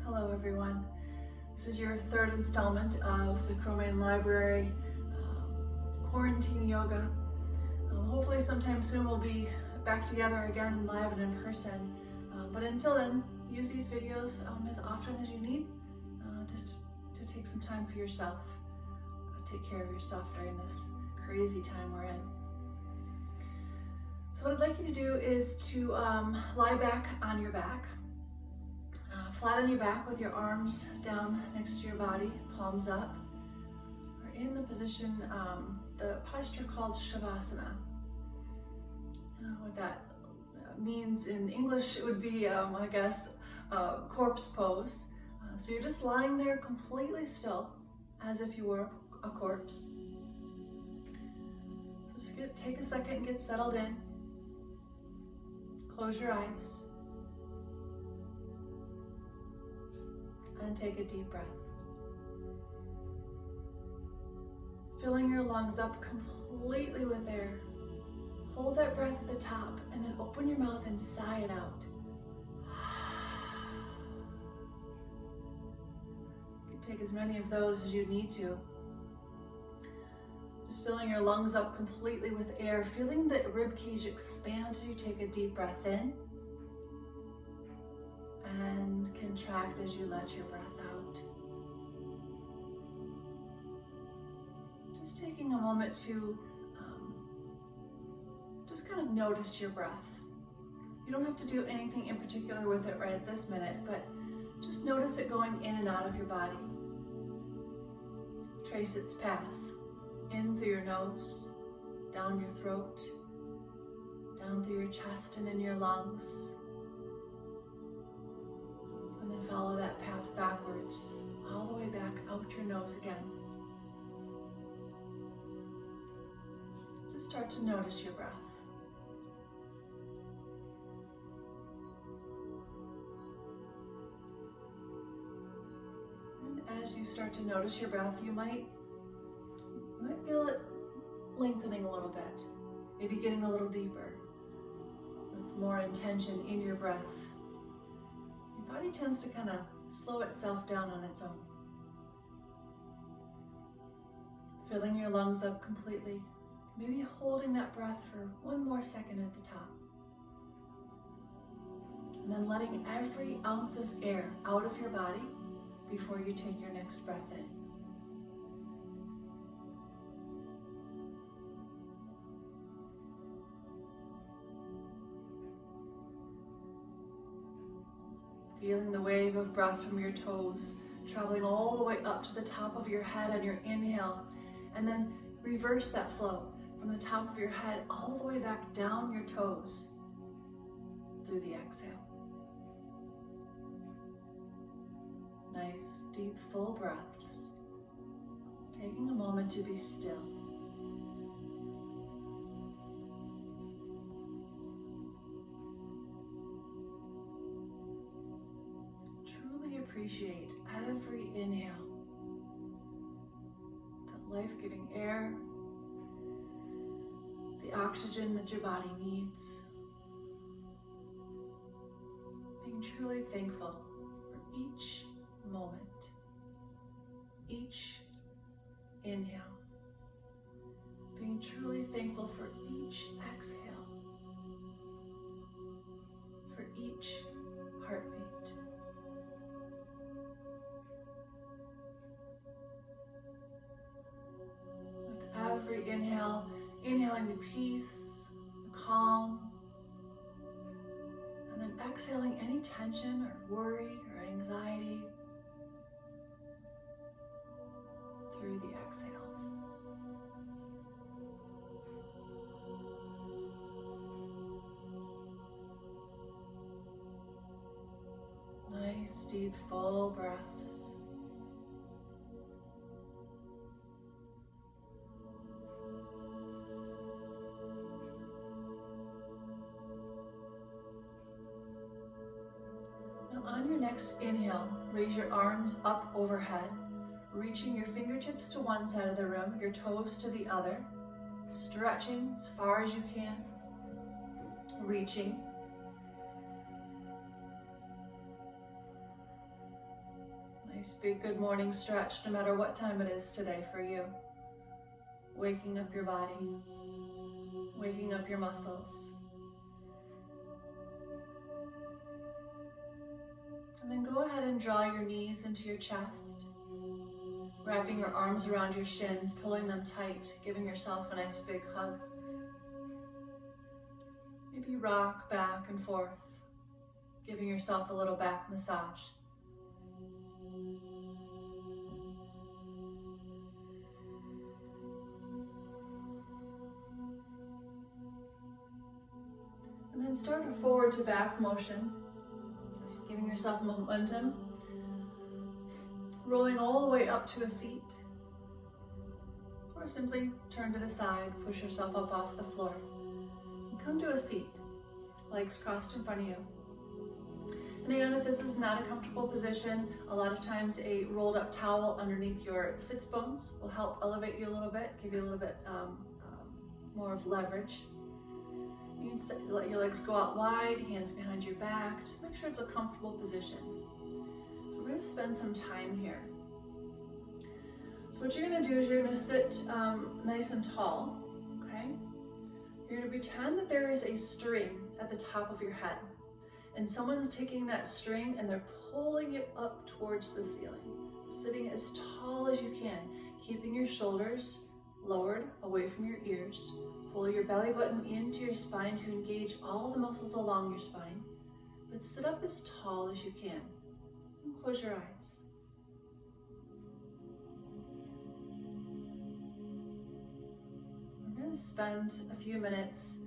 Hello everyone. This is your third installment of the Cro-Main Library quarantine yoga. Hopefully sometime soon we'll be back together again live and in person. But until then, use these videos as often as you need, just to take some time for yourself. Take care of yourself during this crazy time we're in. So what I'd like you to do is to lie back on your back, flat on your back with your arms down next to your body, palms up. We're in the position, the posture called Shavasana. What that means in English, it would be, I guess, corpse pose. So you're just lying there completely still, as if you were a corpse. So just take a second and get settled in. Close your eyes. And take a deep breath. Filling your lungs up completely with air. Hold that breath at the top and then open your mouth and sigh it out. You can take as many of those as you need to. Just filling your lungs up completely with air, feeling that rib cage expand as you take a deep breath in and contract as you let your breath out. Just taking a moment to just kind of notice your breath. You don't have to do anything in particular with it right at this minute, but just notice it going in and out of your body. Trace its path. In through your nose, down your throat, down through your chest and in your lungs. And then follow that path backwards, all the way back out your nose again. Just start to notice your breath. And as you start to notice your breath, you might feel it lengthening a little bit, maybe getting a little deeper, with more intention in your breath. Your body tends to kind of slow itself down on its own. Filling your lungs up completely, maybe holding that breath for one more second at the top. And then letting every ounce of air out of your body before you take your next breath in. Feeling the wave of breath from your toes, traveling all the way up to the top of your head on your inhale, and then reverse that flow from the top of your head all the way back down your toes through the exhale. Nice, deep, full breaths. Taking a moment to be still. Appreciate every inhale, that life-giving air, the oxygen that your body needs. Being truly thankful for each moment, each inhale. Being truly thankful for each exhale, for each heartbeat. Every inhale, inhaling the peace, the calm, and then exhaling any tension or worry or anxiety through the exhale. Nice, deep, full breaths. On your next inhale, raise your arms up overhead, reaching your fingertips to one side of the room, your toes to the other, stretching as far as you can, reaching. Nice big good morning stretch, no matter what time it is today for you. Waking up your body, waking up your muscles. And then go ahead and draw your knees into your chest, wrapping your arms around your shins, pulling them tight, giving yourself a nice big hug. Maybe rock back and forth, giving yourself a little back massage. And then start a forward to back motion, giving yourself momentum, rolling all the way up to a seat, or simply turn to the side, push yourself up off the floor, and come to a seat, legs crossed in front of you. And again, if this is not a comfortable position, a lot of times a rolled up towel underneath your sits bones will help elevate you a little bit, give you a little bit more of leverage. You can let your legs go out wide, hands behind your back. Just make sure it's a comfortable position. So we're going to spend some time here. So what you're going to do is you're going to sit nice and tall, okay? You're going to pretend that there is a string at the top of your head, and someone's taking that string and they're pulling it up towards the ceiling. Sitting as tall as you can, keeping your shoulders lowered away from your ears. Pull your belly button into your spine to engage all the muscles along your spine, but sit up as tall as you can. And close your eyes. We're going to spend a few minutes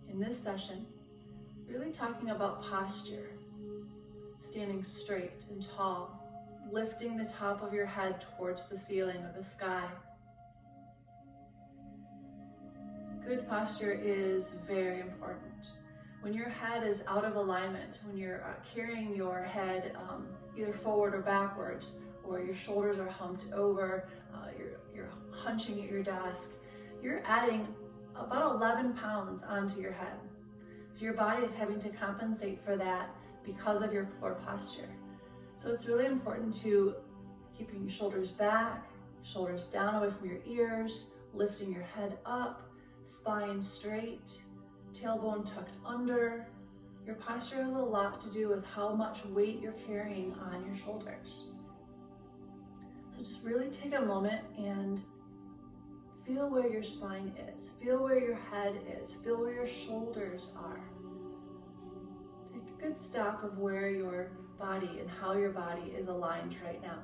in this session really talking about posture, standing straight and tall, lifting the top of your head towards the ceiling or the sky. Good posture is very important. When your head is out of alignment, when you're carrying your head either forward or backwards, or your shoulders are humped over, you're hunching at your desk, you're adding about 11 pounds onto your head. So your body is having to compensate for that because of your poor posture. So it's really important to keeping your shoulders back, shoulders down away from your ears, lifting your head up, spine straight, tailbone tucked under. Your posture has a lot to do with how much weight you're carrying on your shoulders. So just really take a moment and feel where your spine is, feel where your head is, feel where your shoulders are. Take a good stock of where your body and how your body is aligned right now.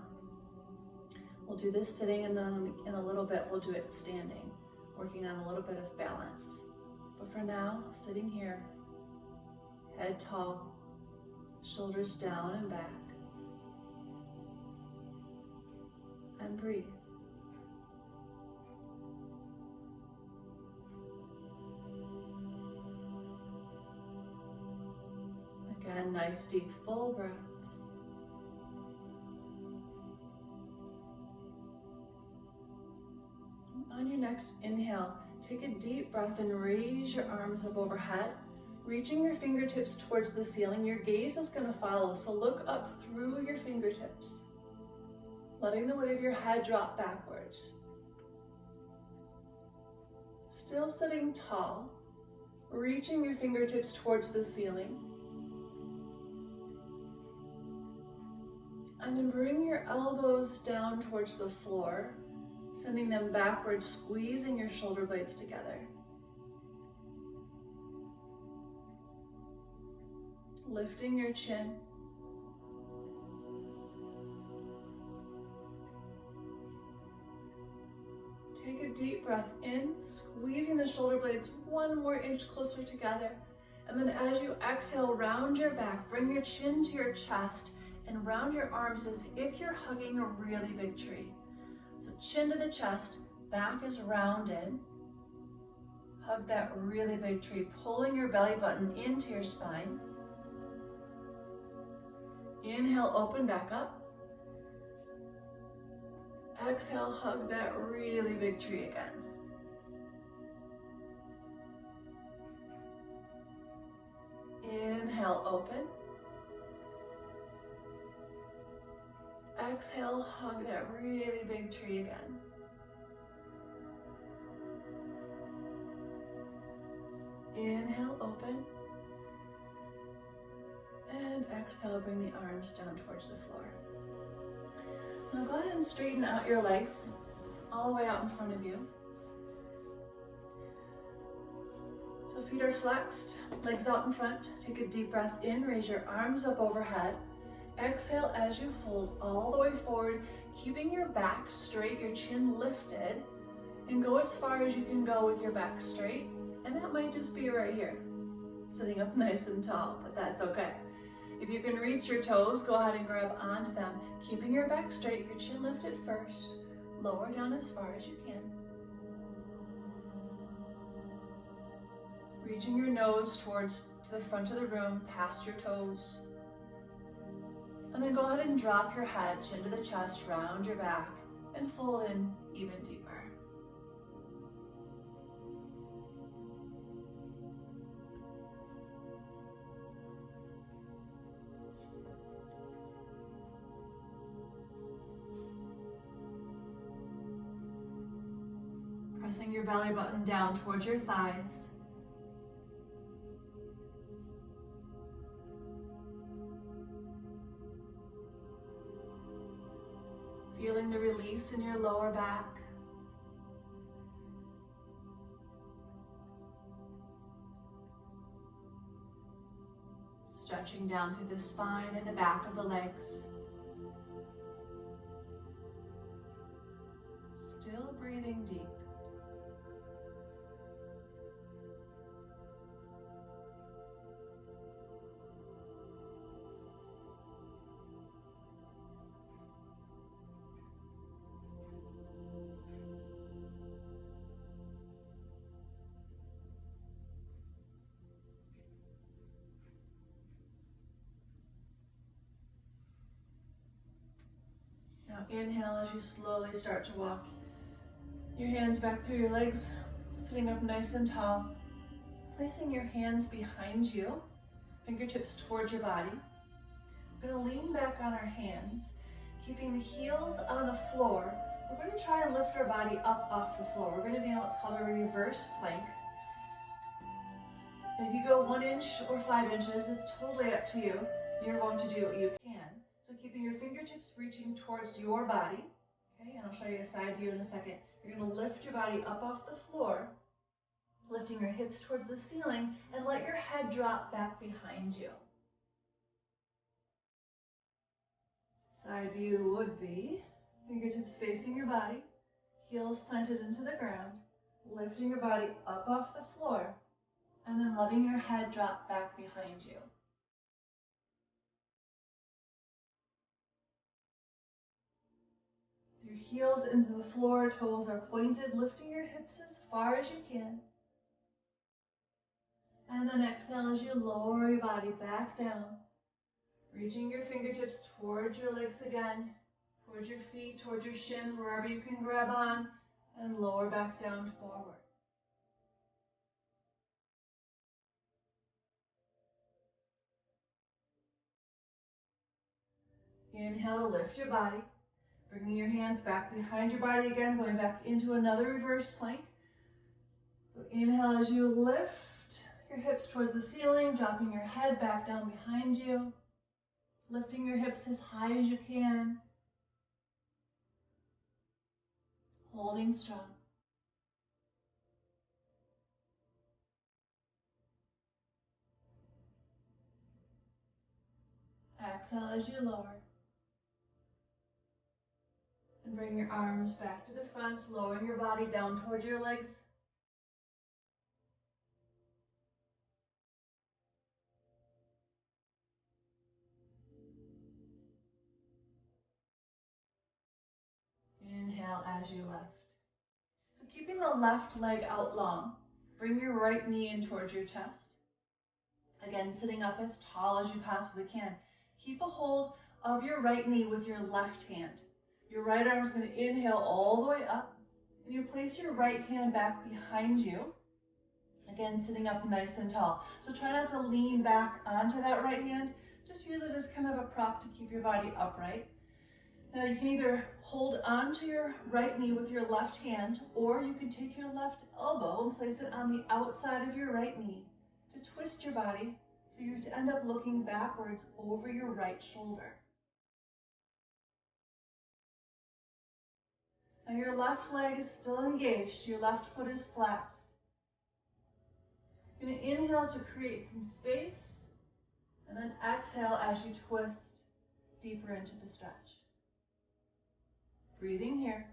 We'll do this sitting, and then in a little bit we'll do it standing, working on a little bit of balance. But for now, sitting here, head tall, shoulders down and back, and breathe. Again, nice deep full breaths. On your next inhale, take a deep breath and raise your arms up overhead, reaching your fingertips towards the ceiling. Your gaze is going to follow, so look up through your fingertips, letting the weight of your head drop backwards. Still sitting tall, reaching your fingertips towards the ceiling. And then bring your elbows down towards the floor, sending them backwards, squeezing your shoulder blades together. Lifting your chin. Take a deep breath in, squeezing the shoulder blades 1 more inch closer together. And then as you exhale, round your back, bring your chin to your chest, and round your arms as if you're hugging a really big tree. So chin to the chest, back is rounded. Hug that really big tree, pulling your belly button into your spine. Inhale, open back up. Exhale, hug that really big tree again. Inhale, open. Exhale, hug that really big tree again. Inhale, open. And exhale, bring the arms down towards the floor. Now go ahead and straighten out your legs all the way out in front of you. So feet are flexed, legs out in front. Take a deep breath in, raise your arms up overhead. Exhale as you fold all the way forward, keeping your back straight, your chin lifted, and go as far as you can go with your back straight. And that might just be right here, sitting up nice and tall, but that's okay. If you can reach your toes, go ahead and grab onto them, keeping your back straight, your chin lifted first, lower down as far as you can. Reaching your nose towards the front of the room, past your toes. And then go ahead and drop your head, chin to the chest, round your back, and fold in even deeper. Pressing your belly button down towards your thighs. Feeling the release in your lower back. Stretching down through the spine and the back of the legs. Still breathing deep. Now inhale as you slowly start to walk. Your hands back through your legs, sitting up nice and tall. Placing your hands behind you, fingertips towards your body. We're going to lean back on our hands, keeping the heels on the floor. We're going to try and lift our body up off the floor. We're going to be in what's called a reverse plank. If you go 1 inch or 5 inches, it's totally up to you. You're going to do what you can. So keeping your fingertips reaching towards your body, okay, and I'll show you a side view in a second. You're going to lift your body up off the floor, lifting your hips towards the ceiling, and let your head drop back behind you. Side view would be fingertips facing your body, heels planted into the ground, lifting your body up off the floor, and then letting your head drop back behind you. Your heels into the floor, toes are pointed, lifting your hips as far as you can. And then exhale as you lower your body back down, reaching your fingertips towards your legs again, towards your feet, towards your shin, wherever you can grab on, and lower back down forward. Inhale to lift your body, bringing your hands back behind your body again, going back into another reverse plank. So inhale as you lift your hips towards the ceiling, dropping your head back down behind you, lifting your hips as high as you can, holding strong. Exhale as you lower. And bring your arms back to the front, lowering your body down towards your legs. Inhale as you lift. So keeping the left leg out long, bring your right knee in towards your chest. Again, sitting up as tall as you possibly can. Keep a hold of your right knee with your left hand. Your right arm is going to inhale all the way up, and you place your right hand back behind you. Again, sitting up nice and tall. So try not to lean back onto that right hand. Just use it as kind of a prop to keep your body upright. Now you can either hold onto your right knee with your left hand, or you can take your left elbow and place it on the outside of your right knee to twist your body so you end up looking backwards over your right shoulder. Now your left leg is still engaged, your left foot is flexed. You're going to inhale to create some space, and then exhale as you twist deeper into the stretch. Breathing here.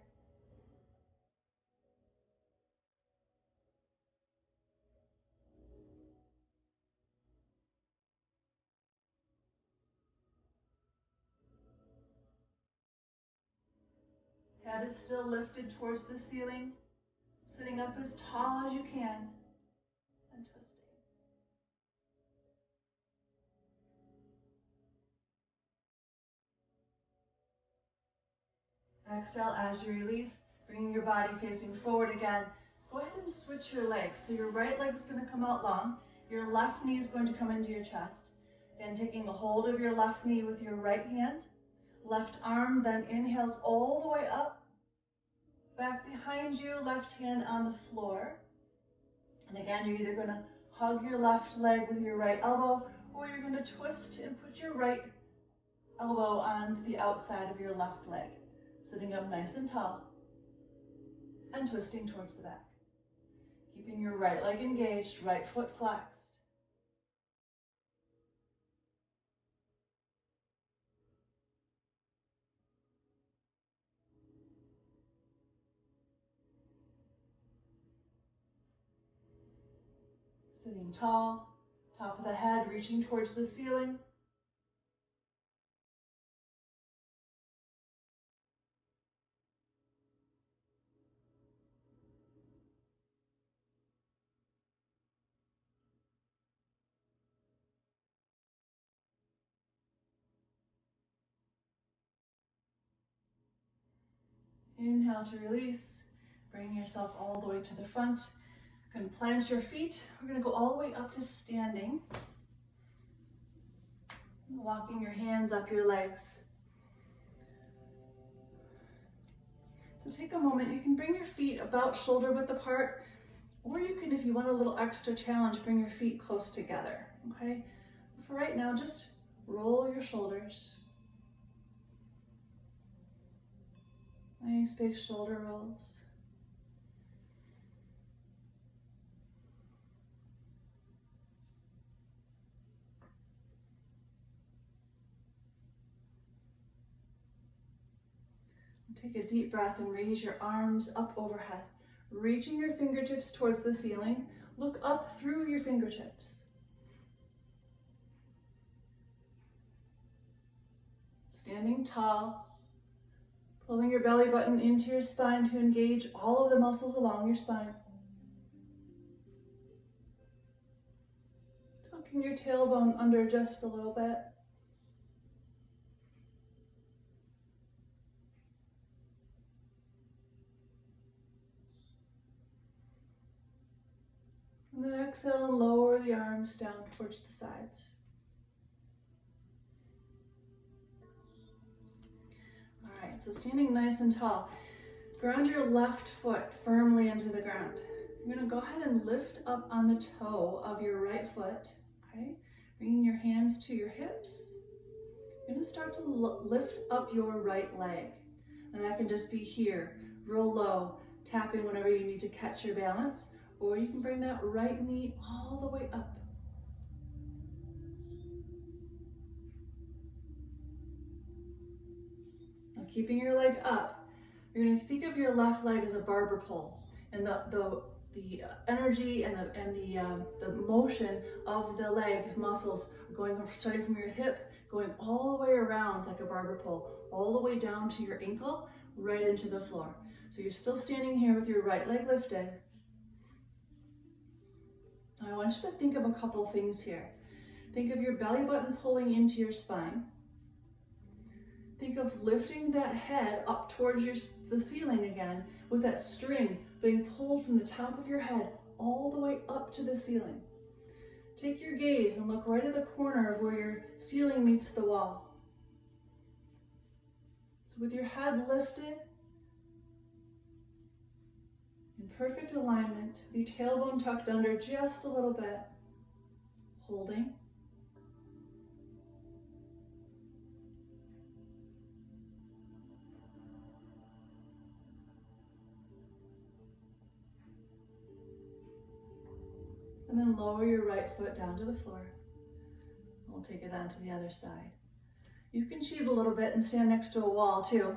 Head is still lifted towards the ceiling, sitting up as tall as you can, and twisting. Exhale as you release, bringing your body facing forward again. Go ahead and switch your legs. So your right leg is going to come out long. Your left knee is going to come into your chest. Again, taking a hold of your left knee with your right hand. Left arm then inhales all the way up. Back behind you, left hand on the floor. And again, you're either going to hug your left leg with your right elbow, or you're going to twist and put your right elbow on the outside of your left leg. Sitting up nice and tall and twisting towards the back. Keeping your right leg engaged, right foot flexed. Sitting tall, top of the head reaching towards the ceiling. Inhale to release. Bring yourself all the way to the front. You can plant your feet. We're going to go all the way up to standing. Walking your hands up your legs. So take a moment. You can bring your feet about shoulder width apart, or you can, if you want a little extra challenge, bring your feet close together, okay? But for right now, just roll your shoulders. Nice big shoulder rolls. Take a deep breath and raise your arms up overhead, reaching your fingertips towards the ceiling. Look up through your fingertips. Standing tall, pulling your belly button into your spine to engage all of the muscles along your spine. Tucking your tailbone under just a little bit. And then exhale and lower the arms down towards the sides. All right, so standing nice and tall. Ground your left foot firmly into the ground. You're going to go ahead and lift up on the toe of your right foot, okay? Bringing your hands to your hips. You're going to start to lift up your right leg. And that can just be here, real low, tapping whenever you need to catch your balance. Or you can bring that right knee all the way up. Now keeping your leg up, you're going to think of your left leg as a barber pole, and the energy and the motion of the leg muscles are going starting from your hip, going all the way around like a barber pole, all the way down to your ankle, right into the floor. So you're still standing here with your right leg lifted. I want you to think of a couple things here. Think of your belly button pulling into your spine. Think of lifting that head up towards the ceiling again, with that string being pulled from the top of your head all the way up to the ceiling. Take your gaze and look right at the corner of where your ceiling meets the wall. So with your head lifted, in perfect alignment, with your tailbone tucked under just a little bit, holding. And then lower your right foot down to the floor. We'll take it on to the other side. You can cheat a little bit and stand next to a wall too,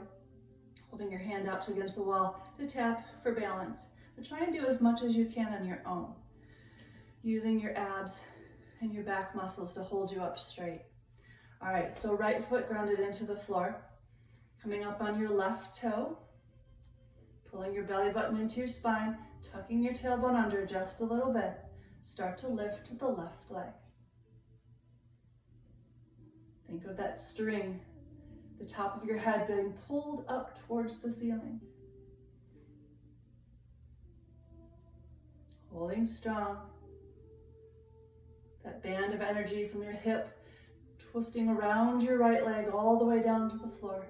holding your hand out against the wall to tap for balance. But try and do as much as you can on your own, using your abs and your back muscles to hold you up straight. All right, so right foot grounded into the floor, coming up on your left toe, pulling your belly button into your spine, tucking your tailbone under just a little bit. Start to lift the left leg. Think of that string, the top of your head being pulled up towards the ceiling. Holding strong. That band of energy from your hip twisting around your right leg all the way down to the floor.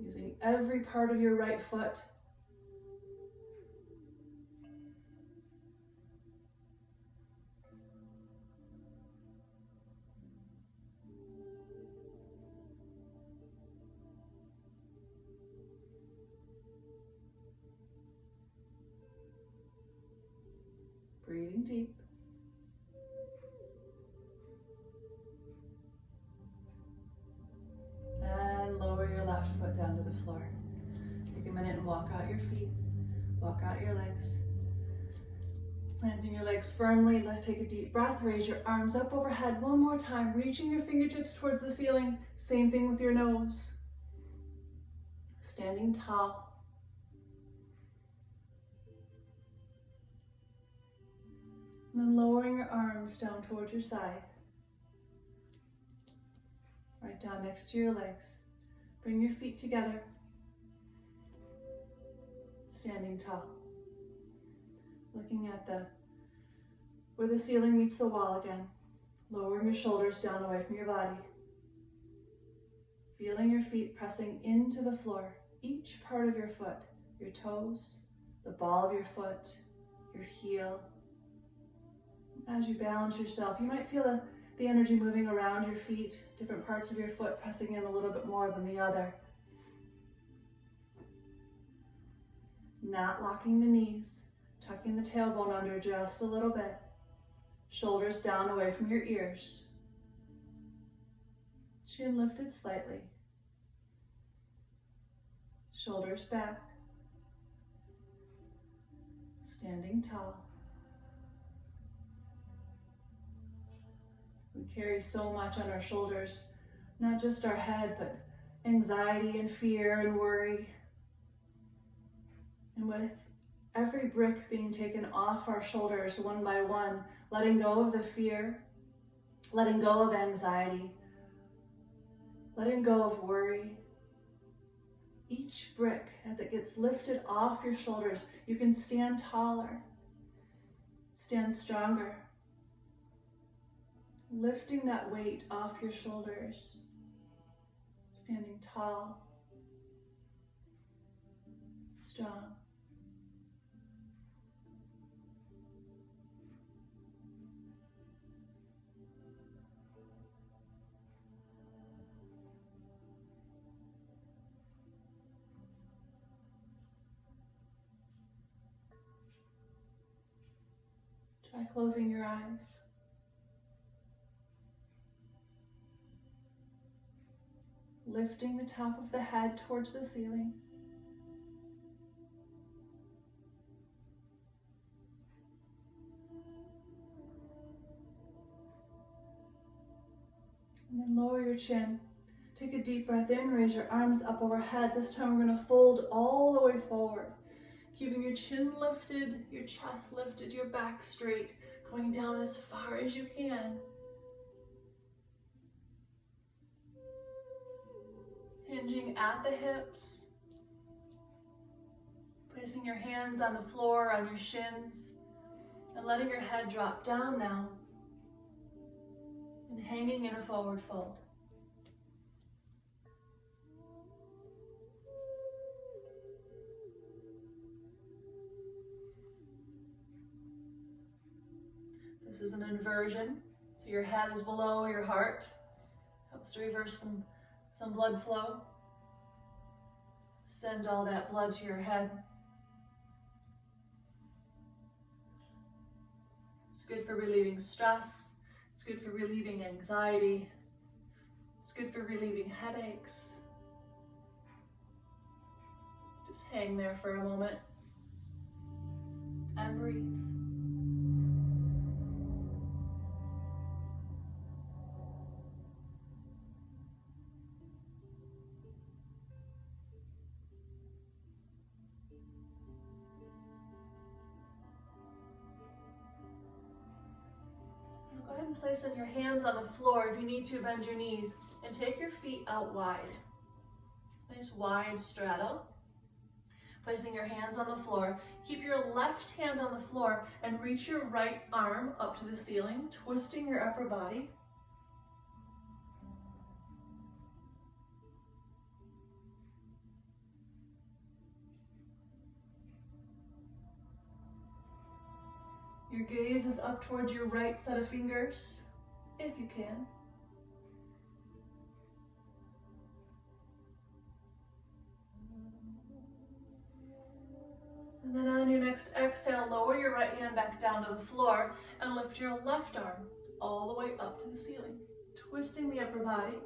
Using every part of your right foot. Breathing deep. And lower your left foot down to the floor. Take a minute and walk out your feet. Walk out your legs. Planting your legs firmly. Take a deep breath. Raise your arms up overhead one more time. Reaching your fingertips towards the ceiling. Same thing with your nose. Standing tall. And then lowering your arms down towards your side. Right down next to your legs. Bring your feet together. Standing tall. Looking at where the ceiling meets the wall again. Lowering your shoulders down away from your body. Feeling your feet pressing into the floor. Each part of your foot. Your toes, the ball of your foot, your heel. As you balance yourself, you might feel the energy moving around your feet, different parts of your foot pressing in a little bit more than the other. Not locking the knees, tucking the tailbone under just a little bit. Shoulders down away from your ears. Chin lifted slightly. Shoulders back. Standing tall. We carry so much on our shoulders, not just our head, but anxiety and fear and worry. And with every brick being taken off our shoulders one by one, letting go of the fear, letting go of anxiety, letting go of worry. Each brick, as it gets lifted off your shoulders, you can stand taller, stand stronger. Lifting that weight off your shoulders, standing tall, strong. Try closing your eyes. Lifting the top of the head towards the ceiling. And then lower your chin. Take a deep breath in, raise your arms up overhead. This time we're going to fold all the way forward. Keeping your chin lifted, your chest lifted, your back straight, going down as far as you can. Hinging at the hips, placing your hands on the floor, on your shins, and letting your head drop down now, and hanging in a forward fold. This is an inversion. So your head is below your heart. Helps to reverse some blood flow. Send all that blood to your head. It's good for relieving stress. It's good for relieving anxiety. It's good for relieving headaches. Just hang there for a moment and breathe. Go ahead and place your hands on the floor. If you need to, bend your knees and take your feet out wide. Nice wide straddle. Placing your hands on the floor. Keep your left hand on the floor and reach your right arm up to the ceiling, twisting your upper body. Your gaze is up towards your right set of fingers, if you can. And then on your next exhale, lower your right hand back down to the floor and lift your left arm all the way up to the ceiling, twisting the upper body,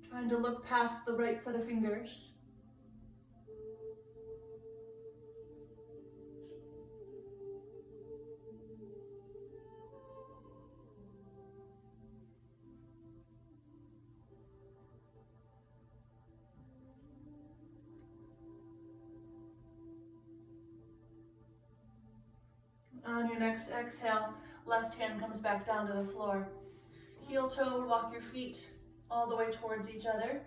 trying to look past the right set of fingers. On your next exhale, left hand comes back down to the floor. Heel toe, walk your feet all the way towards each other.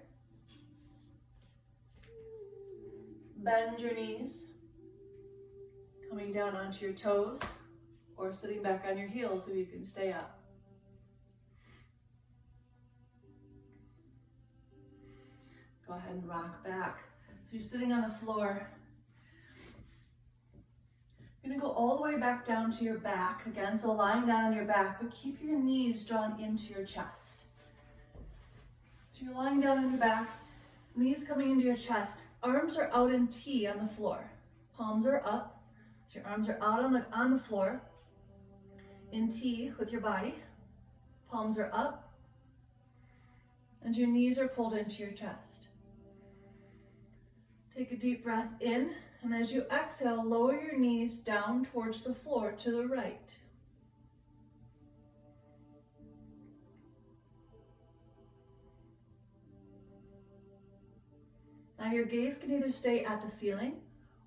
Bend your knees, coming down onto your toes or sitting back on your heels so you can stay up. Go ahead and rock back. So you're sitting on the floor. You're gonna go all the way back down to your back again, so lying down on your back, but keep your knees drawn into your chest. So you're lying down on your back, knees coming into your chest, arms are out in T on the floor. Palms are up, so your arms are out on the floor, in T with your body. Palms are up, and your knees are pulled into your chest. Take a deep breath in. And as you exhale, lower your knees down towards the floor to the right. Now your gaze can either stay at the ceiling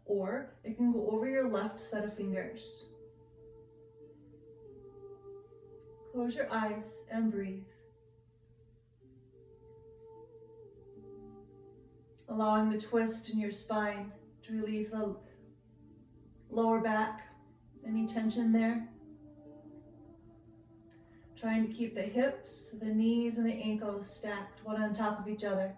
or it can go over your left set of fingers. Close your eyes and breathe. Allowing the twist in your spine to relieve the lower back, any tension there. Trying to keep the hips, the knees, and the ankles stacked one on top of each other.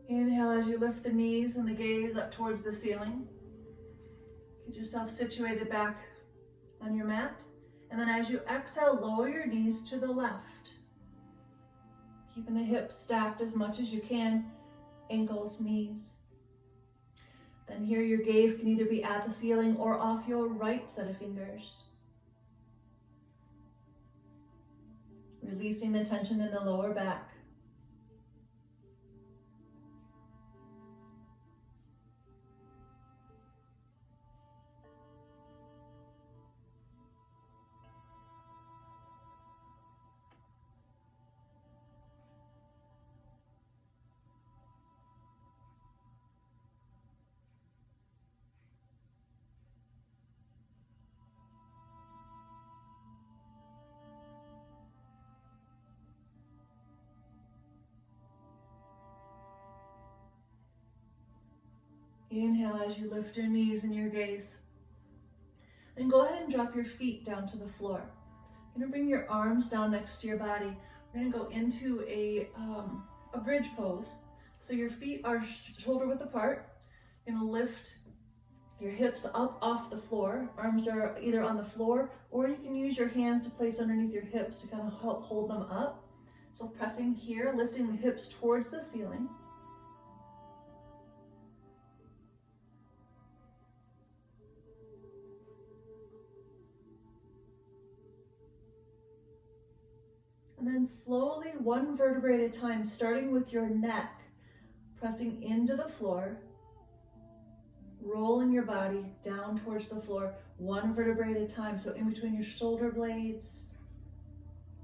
Inhale as you lift the knees and the gaze up towards the ceiling. Get yourself situated back on your mat. And then as you exhale, lower your knees to the left. Keeping the hips stacked as much as you can, ankles, knees. Then here your gaze can either be at the ceiling or off your right set of fingers. Releasing the tension in the lower back. Inhale as you lift your knees and your gaze. Then go ahead and drop your feet down to the floor. You're gonna bring your arms down next to your body. We're gonna go into a bridge pose. So your feet are shoulder width apart. You're gonna lift your hips up off the floor. Arms are either on the floor, or you can use your hands to place underneath your hips to kind of help hold them up. So pressing here, lifting the hips towards the ceiling. And then slowly, one vertebrae at a time, starting with your neck, pressing into the floor, rolling your body down towards the floor, one vertebrae at a time. So in between your shoulder blades,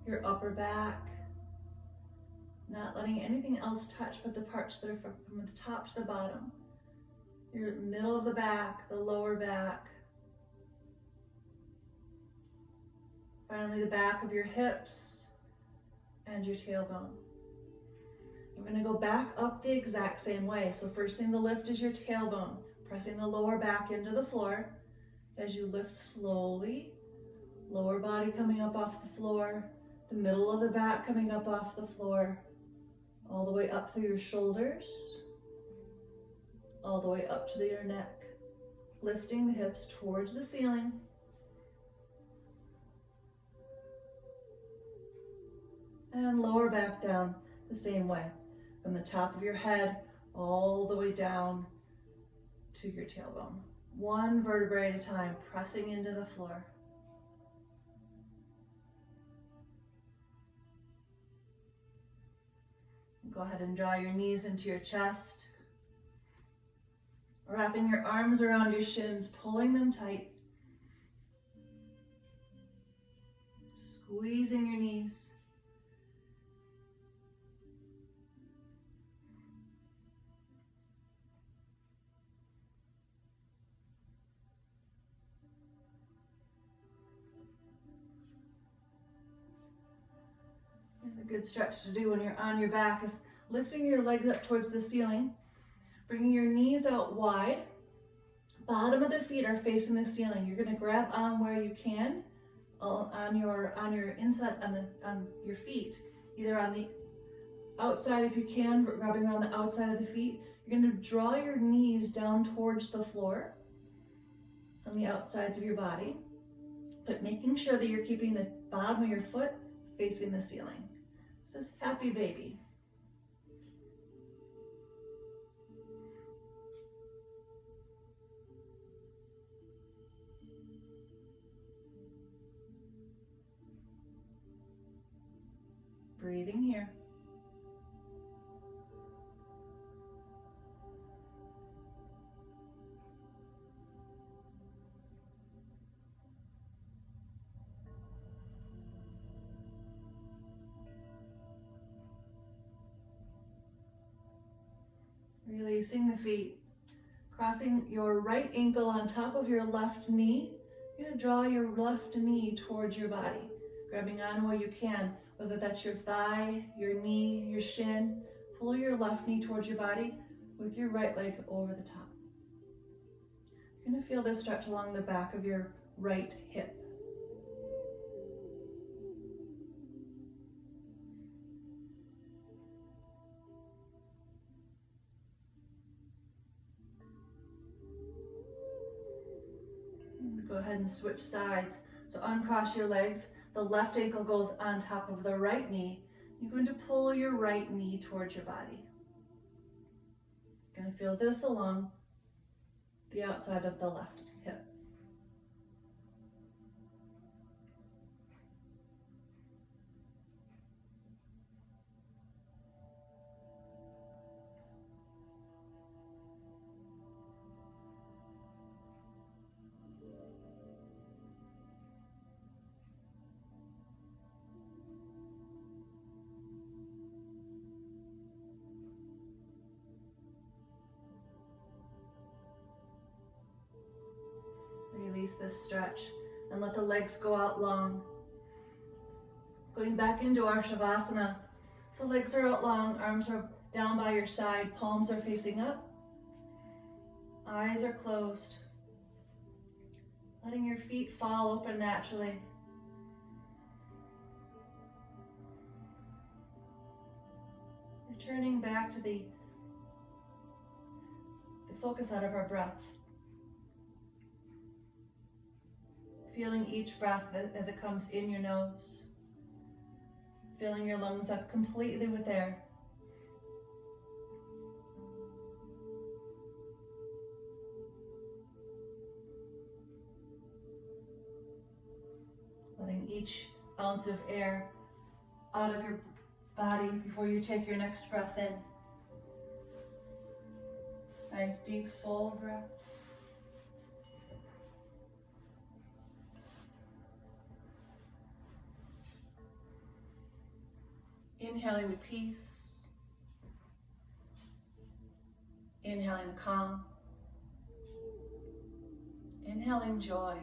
your upper back, not letting anything else touch but the parts that are from the top to the bottom. Your middle of the back, the lower back. Finally, the back of your hips and your tailbone. We're going to go back up the exact same way. So first thing to lift is your tailbone, pressing the lower back into the floor. As you lift slowly, lower body coming up off the floor, the middle of the back coming up off the floor, all the way up through your shoulders, all the way up to your neck, lifting the hips towards the ceiling. And lower back down the same way, from the top of your head all the way down to your tailbone. One vertebrae at a time, pressing into the floor. Go ahead and draw your knees into your chest. Wrapping your arms around your shins, pulling them tight. Squeezing your knees. A good stretch to do when you're on your back is lifting your legs up towards the ceiling, bringing your knees out wide. Bottom of the feet are facing the ceiling. You're going to grab on where you can, on your inside, on your feet, either on the outside if you can, grabbing around the outside of the feet. You're going to draw your knees down towards the floor on the outsides of your body, but making sure that you're keeping the bottom of your foot facing the ceiling. This is happy baby. Breathing here. Releasing the feet, crossing your right ankle on top of your left knee. You're going to draw your left knee towards your body, grabbing on where you can, whether that's your thigh, your knee, your shin. Pull your left knee towards your body with your right leg over the top. You're going to feel this stretch along the back of your right hip. Go ahead and switch sides. So uncross your legs. The left ankle goes on top of the right knee. You're going to pull your right knee towards your body. You're going to feel this along the outside of the left hip. Release this stretch and let the legs go out long. Going back into our Shavasana. So legs are out long, arms are down by your side, palms are facing up. Eyes are closed. Letting your feet fall open naturally. Returning back to the focus out of our breath. Feeling each breath as it comes in your nose. Filling your lungs up completely with air. Letting each ounce of air out of your body before you take your next breath in. Nice deep full breaths. Inhaling the peace. Inhaling the calm. Inhaling joy.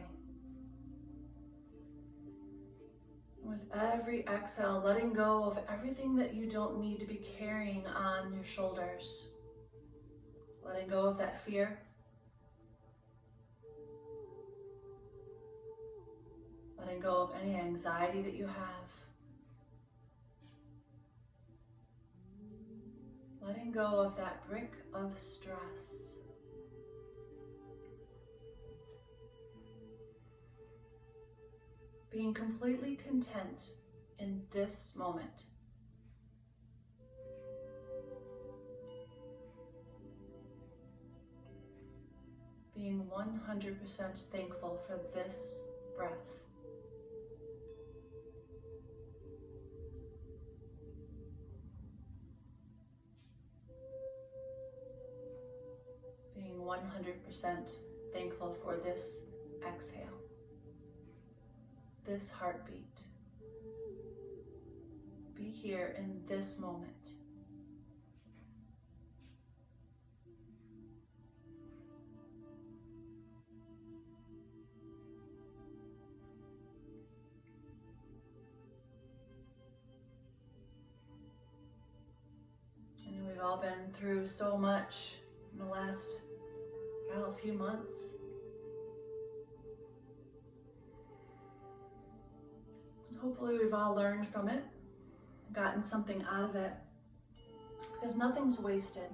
With every exhale, letting go of everything that you don't need to be carrying on your shoulders. Letting go of that fear. Letting go of any anxiety that you have. Letting go of that brick of stress. Being completely content in this moment. Being 100% thankful for this breath. Being 100% thankful for this exhale. This heartbeat. Be here in this moment. I know we've all been through so much in the last few months. Hopefully we've all learned from it, gotten something out of it, because nothing's wasted.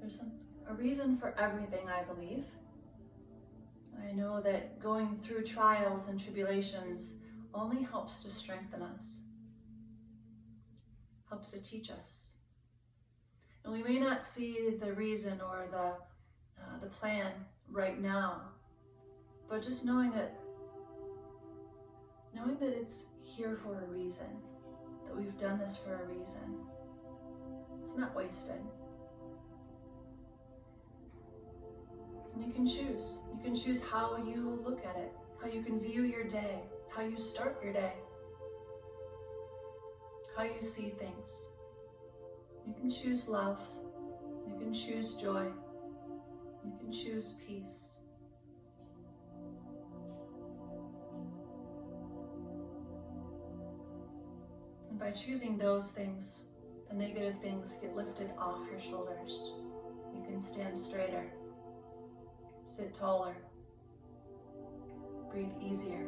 There's a reason for everything, I believe. I know that going through trials and tribulations only helps to strengthen us, helps to teach us. And we may not see the reason or the plan right now, but just knowing that it's here for a reason, that we've done this for a reason. It's not wasted. And you can choose. You can choose how you look at it, how you can view your day, how you start your day, how you see things. You can choose love. You can choose joy. You can choose peace. And by choosing those things, the negative things get lifted off your shoulders. You can stand straighter, sit taller, breathe easier.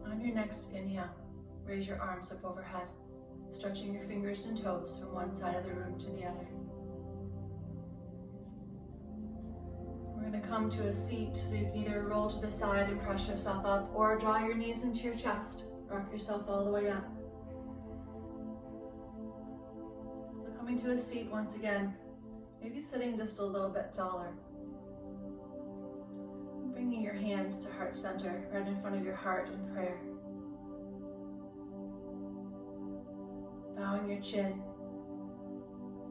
On your next inhale, raise your arms up overhead, stretching your fingers and toes from one side of the room to the other. We're going to come to a seat, so you can either roll to the side and press yourself up, or draw your knees into your chest, rock yourself all the way up. So coming to a seat once again, maybe sitting just a little bit taller. Bringing your hands to heart center, right in front of your heart in prayer. Bowing your chin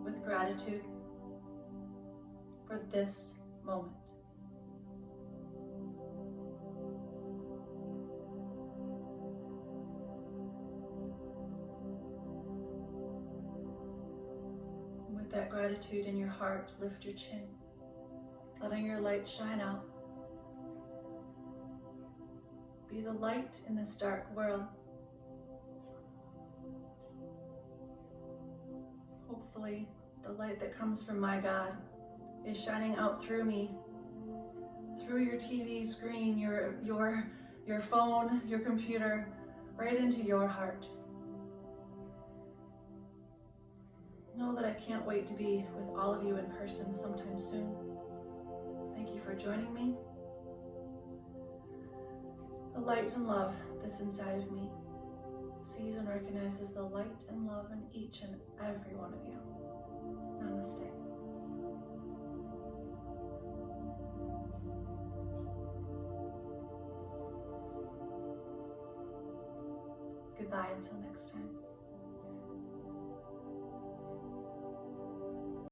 with gratitude for this moment. And with that gratitude in your heart, lift your chin, letting your light shine out. be the light in this dark world. Hopefully, the light that comes from my God is shining out through me, through your TV screen, your phone, your computer, right into your heart. Know that I can't wait to be with all of you in person sometime soon. Thank you for joining me. The light and love that's inside of me sees and recognizes the light and love in each and every one of you. Namaste. Goodbye until next time.